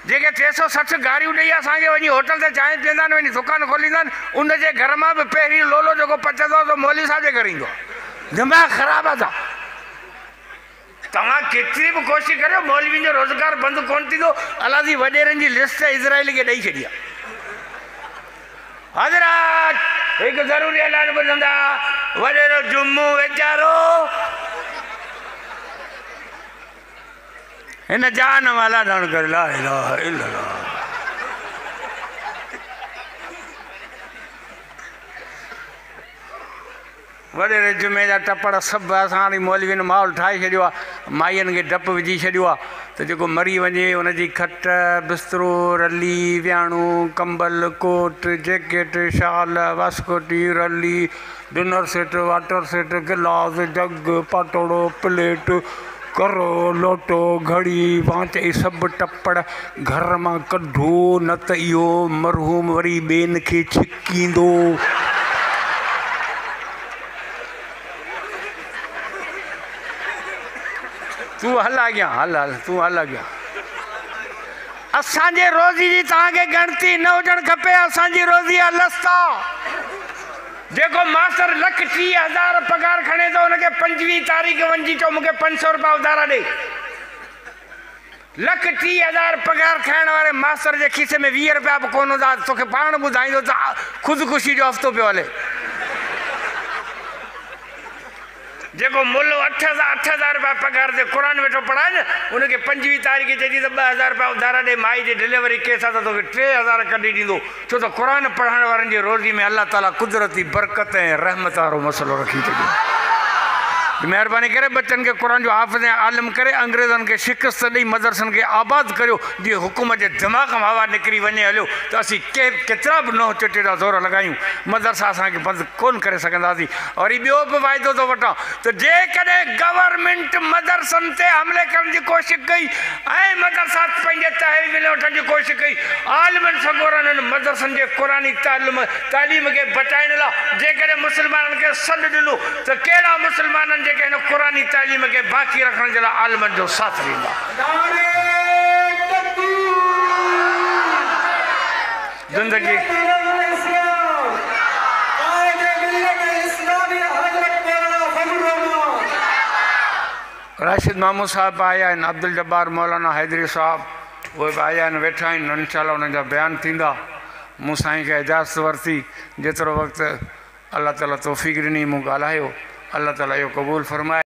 जेके 360 गाड़ियूं ॾेई असांखे वञी होटल ते चांहि पीअंदा आहिनि वञी दुकान खोलींदा आहिनि उनजे घर मां बि पहिरीं लोलो जेको पचंदो आहे मौलवी साहिब जे घर ईंदो आहे। दिमाग़ ख़राबु आहे छा? तव्हां केतिरी बि कोशिशि करियो मौलवी जो रोज़गार बंदि कोन थींदो। अलाह जी वॾेरनि जी लिस्ट इज़राइल खे ॾेई छॾी आहे। हज़रात हिकु ज़रूरी ऐलान ॿुधंदा वॾेरो जुम्मू वीचारो हिन जान वाला ॾण करे ला इलाहा इल्लल्लाह। वॾेरे जुमे जा टपड़ सभु असां हाणे मौलवीनि माहौल ठाहे छॾियो आहे माईअनि खे डपु विझी छॾियो आहे त जेको मरी वञे उनजी खट बिस्तरो रली वियाणो कंबल कोट जैकेट शाल वास्कोटी रली डिनर सेट वाटर सेट गिलास जग पाटोड़ो प्लेट करो लोटो घड़ी वांचे सभु टपड़ घर मां कढो न त इहो मरहूम वरी ॿियनि खे छिकींदो। तूं हल अॻियां हल हल तूं हल अॻियां। असांजे रोज़ी जी तव्हांखे ॻणती न हुजणु खपे। असांजी रोज़ी आहे लस्ता। जेको मास्टर 1,30,000 पगार खणे थो हुनखे 25 तारीख़ वञी चओ मूंखे 500 रुपया उधारा ॾे। 1,30,000 पगार खाइण वारे मास्टर जे खीसे में 20 रुपया बि कोन हूंदा तोखे पाण ॿुधाईंदो त ख़ुदकुशी जो हफ़्तो पियो हले। जेको मुल्लो 8,000 रुपया पगार ते क़ुर वेठो पढ़ाए न उनखे 25 तारीख़ चइजी त 2,000 रुपया उधारा ॾे माई जी डिलीवरी केस आहे त तोखे 3,000 कढी ॾींदो छो त क़ुर पढ़ण वारनि जी रोज़ी में अलाह ताला कुदरती बरकत ऐं रहमत वारो मसइलो रखी छॾियो। महिरबानी करे बच्चनि खे क़ुर जो हाफ़िज़ ऐं आलिम करे अंग्रेज़नि खे शिकस्त ॾेई मदरसनि खे आबाद करियो जीअं हुकूमत जे दिमाग़ मां हवा निकिरी वञे हलियो त असीं केतिरा बि नओं चिटे जा ज़ोर लॻायूं मदरसा असांखे बंदि कोन करे सघंदासीं। और ॿियो बि वाइदो थो वठां त जेकॾहिं गवर्नमेंट मदरसनि ते हमले करण जी कोशिशि कई ऐं मदरसा पंहिंजे तहवील वठण जी कोशिशि कई आलिमनि सगोरनि मदरसनि जे क़ुरानी तालीम खे बचाइण लाइ जेकॾहिं मुस्लमाननि खे सॾु ॾिनो त कहिड़ा मुस्लमाननि जेके हिन क़ुरानी तालीम खे बाक़ी रखण जे लाइ आलिमनि जो साथ ॾींदा। ज़िंदगी राशिद मामू साहब आया आहिनि अब्दुल जब्बार मौलाना हैदरी साहब उहे बि आया आहिनि वेठा आहिनि इंशाअल्लाह उन्हनि जा बयान थींदा। मूं साईं खे इजाज़त वरिती जेतिरो वक़्तु अलाह ताला तौफ़ीक़ ॾिनी मूं ॻाल्हायो अल्लाह ताला इहो क़बूल फरमाए।